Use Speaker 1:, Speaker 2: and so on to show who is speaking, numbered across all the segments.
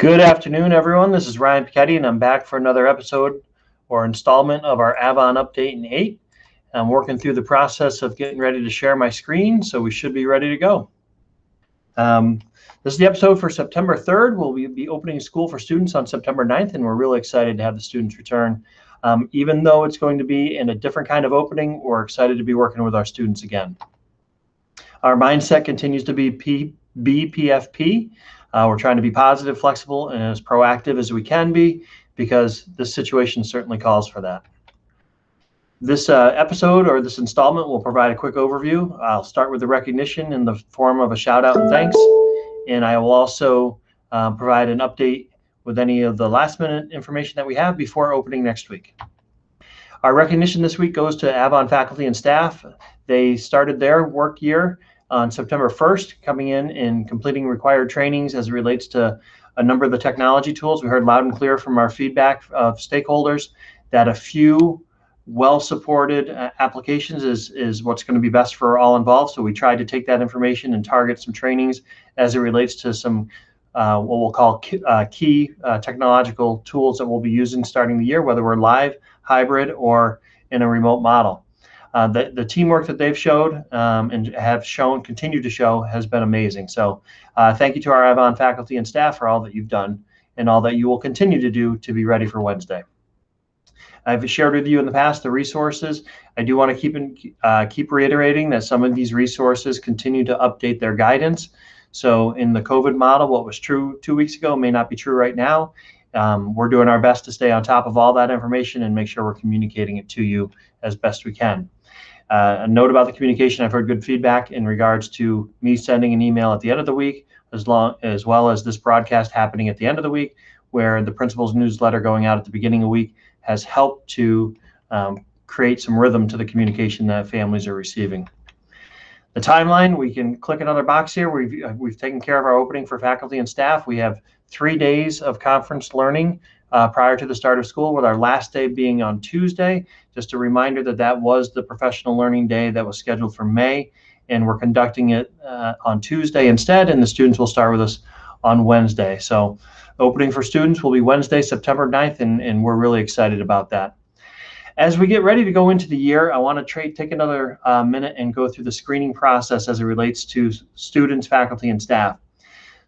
Speaker 1: Good afternoon, everyone. This is Ryan Pichetti, and I'm back for another episode or installment of our Avon Update in 8. I'm working through the process of getting ready to share my screen, so we should be ready to go. This is the episode for September 3rd. We'll be opening school for students on September 9th, and we're really excited to have the students return. Even though it's going to be in a different kind of opening, we're excited to be working with our students again. Our mindset continues to be BPFP. We're trying to be positive, flexible, and as proactive as we can be because this situation certainly calls for that. This episode or this installment will provide a quick overview. I'll start with the recognition in the form of a shout out and thanks, and I will also provide an update with any of the last minute information that we have before opening next week. Our recognition this week goes to Avon faculty and staff. They started their work year on September 1st, coming in and completing required trainings as it relates to a number of the technology tools. We heard loud and clear from our feedback of stakeholders that a few well-supported applications is what's going to be best for all involved. So we tried to take that information and target some trainings as it relates to some what we'll call key technological tools that we'll be using starting the year, whether we're live, hybrid, or in a remote model. The teamwork that they've showed and have shown, continue to show, has been amazing. So thank you to our Avon faculty and staff for all that you've done and all that you will continue to do to be ready for Wednesday. I've shared with you in the past the resources. I do want to keep reiterating that some of these resources continue to update their guidance. So in the COVID model, what was true 2 weeks ago may not be true right now. We're doing our best to stay on top of all that information and make sure we're communicating it to you as best we can. A note about the communication, I've heard good feedback in regards to me sending an email at the end of the week, as well as this broadcast happening at the end of the week, where the principal's newsletter going out at the beginning of the week has helped to create some rhythm to the communication that families are receiving. The timeline, we can click another box here. We've taken care of our opening for faculty and staff. We have 3 days of conference learning prior to the start of school, with our last day being on Tuesday. Just a reminder that was the professional learning day that was scheduled for May, and we're conducting it on Tuesday instead, and the students will start with us on Wednesday. So opening for students will be Wednesday, September 9th, and we're really excited about that. As we get ready to go into the year, I want to take another minute and go through the screening process as it relates to students, faculty, and staff.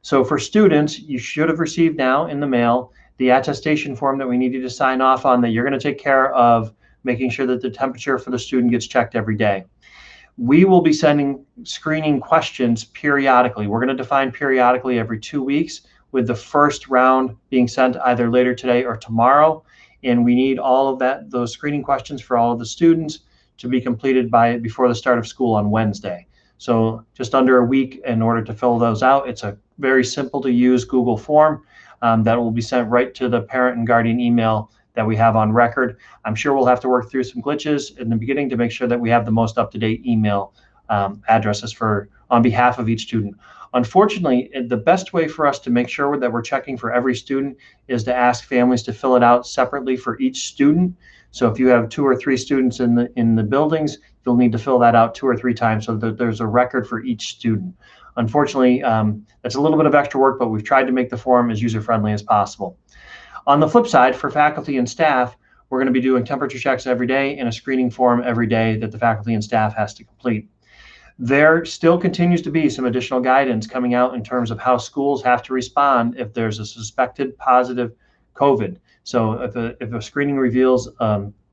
Speaker 1: So for students, you should have received now in the mail the attestation form that we need you to sign off on, that you're going to take care of making sure that the temperature for the student gets checked every day. We will be sending screening questions periodically. We're going to define periodically every 2 weeks, with the first round being sent either later today or tomorrow. And we need all of those screening questions for all of the students to be completed before the start of school on Wednesday. So just under a week in order to fill those out. It's a very simple to use Google form that will be sent right to the parent and guardian email that we have on record. I'm sure we'll have to work through some glitches in the beginning to make sure that we have the most up-to-date email addresses on behalf of each student. Unfortunately, the best way for us to make sure that we're checking for every student is to ask families to fill it out separately for each student. So if you have 2 or 3 students in the buildings, you'll need to fill that out 2 or 3 times so that there's a record for each student. Unfortunately, that's a little bit of extra work, but we've tried to make the form as user-friendly as possible. On the flip side, for faculty and staff, we're going to be doing temperature checks every day and a screening form every day that the faculty and staff has to complete. There still continues to be some additional guidance coming out in terms of how schools have to respond if there's a suspected positive COVID. So if a screening reveals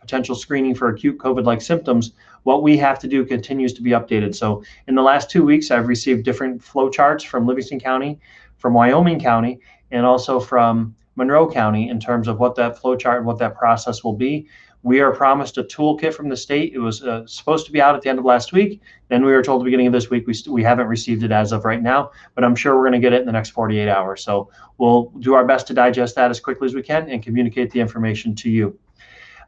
Speaker 1: potential screening for acute COVID-like symptoms, what we have to do continues to be updated. So in the last 2 weeks, I've received different flow charts from Livingston County, from Wyoming County, and also from Monroe County in terms of what that flow chart and what that process will be. We are promised a toolkit from the state. It was supposed to be out at the end of last week. Then we were told at the beginning of this week we haven't received it as of right now, but I'm sure we're going to get it in the next 48 hours. So we'll do our best to digest that as quickly as we can and communicate the information to you.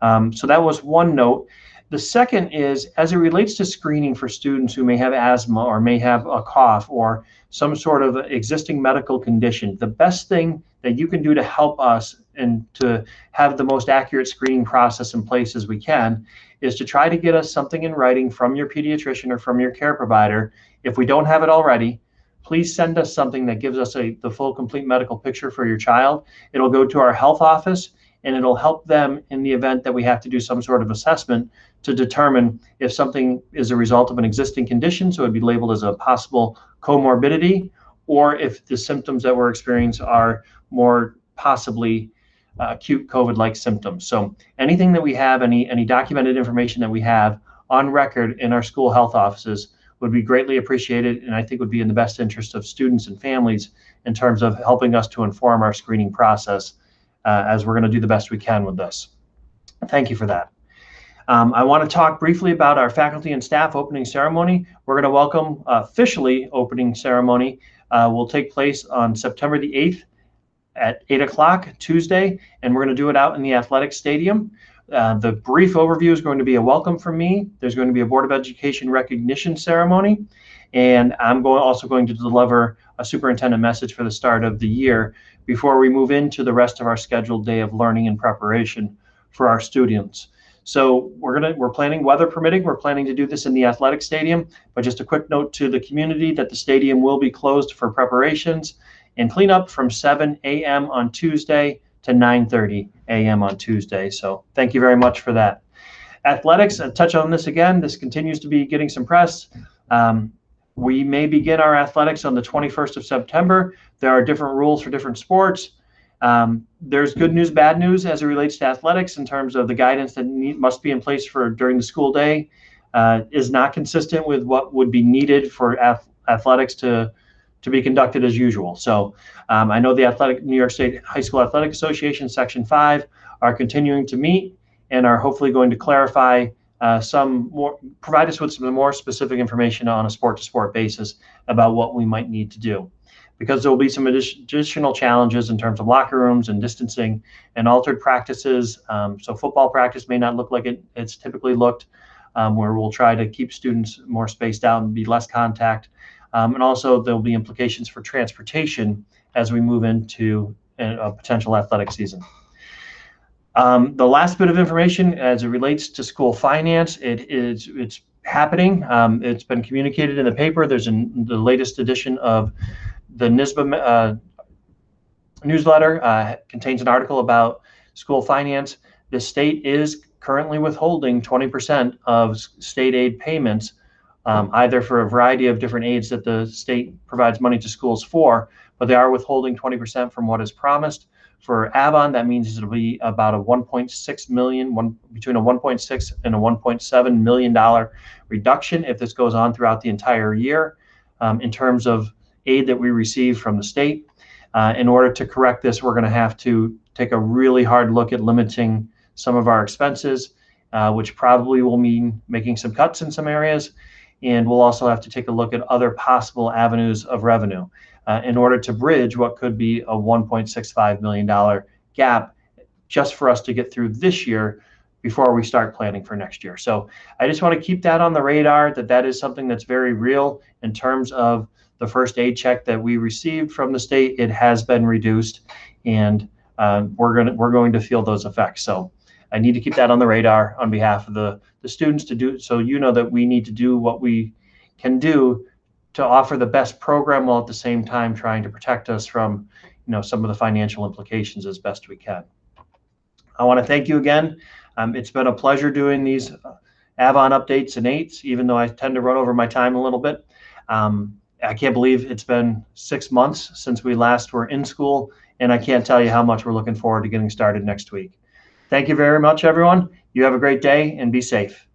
Speaker 1: So that was one note. The second is, as it relates to screening for students who may have asthma or may have a cough or some sort of existing medical condition, the best thing that you can do to help us and to have the most accurate screening process in place as we can is to try to get us something in writing from your pediatrician or from your care provider, if we don't have it already, please send us something that gives us the full, complete medical picture for your child. It'll go to our health office, and it'll help them in the event that we have to do some sort of assessment to determine if something is a result of an existing condition, so it'd be labeled as a possible comorbidity, or if the symptoms that we're experiencing are more possibly acute COVID-like symptoms. So anything that we have, any documented information that we have on record in our school health offices would be greatly appreciated, and I think would be in the best interest of students and families in terms of helping us to inform our screening process, as we're going to do the best we can with this. Thank you for that. I want to talk briefly about our faculty and staff opening ceremony. We're going to welcome officially opening ceremony will take place on September the 8th at 8 o'clock Tuesday, and we're going to do it out in the athletic stadium. The brief overview is going to be a welcome from me. There's going to be a Board of Education recognition ceremony, and I'm also going to deliver a superintendent message for the start of the year before we move into the rest of our scheduled day of learning and preparation for our students. So we're planning, weather permitting, we're planning to do this in the athletic stadium, but just a quick note to the community that the stadium will be closed for preparations and cleanup from 7 a.m. on Tuesday to 9:30 a.m. on Tuesday. So thank you very much for that. Athletics, I'll touch on this again. This continues to be getting some press. We may begin our athletics on the 21st of September. There are different rules for different sports. There's good news, bad news as it relates to athletics in terms of the guidance that must be in place for during the school day is not consistent with what would be needed for athletics to be conducted as usual. So I know the New York State High School Athletic Association Section 5 are continuing to meet and are hopefully going to clarify provide us with some more specific information on a sport-to-sport basis about what we might need to do. Because there will be some additional challenges in terms of locker rooms and distancing and altered practices. So football practice may not look like it's typically looked, where we'll try to keep students more spaced out and be less contact. And also there'll be implications for transportation as we move into a potential athletic season. The last bit of information as it relates to school finance, it's happening. It's been communicated in the paper. There's the latest edition of the NYSSBA newsletter contains an article about school finance. The state is currently withholding 20% of state aid payments, either for a variety of different aids that the state provides money to schools for, but they are withholding 20% from what is promised. For Avon, that means it'll be about a $1.6 million, between a $1.6 and a $1.7 million reduction if this goes on throughout the entire year in terms of aid that we receive from the state. In order to correct this, we're going to have to take a really hard look at limiting some of our expenses, which probably will mean making some cuts in some areas. And we'll also have to take a look at other possible avenues of revenue in order to bridge what could be a $1.65 million gap just for us to get through this year before we start planning for next year. So I just want to keep that on the radar, that is something that's very real in terms of the first aid check that we received from the state. It has been reduced, and we're going to feel those effects. So I need to keep that on the radar on behalf of the students to do, so you know that we need to do what we can do to offer the best program while at the same time trying to protect us from some of the financial implications as best we can. I want to thank you again. It's been a pleasure doing these Avon updates and 8s, even though I tend to run over my time a little bit. I can't believe it's been 6 months since we last were in school, and I can't tell you how much we're looking forward to getting started next week. Thank you very much, everyone. You have a great day and be safe.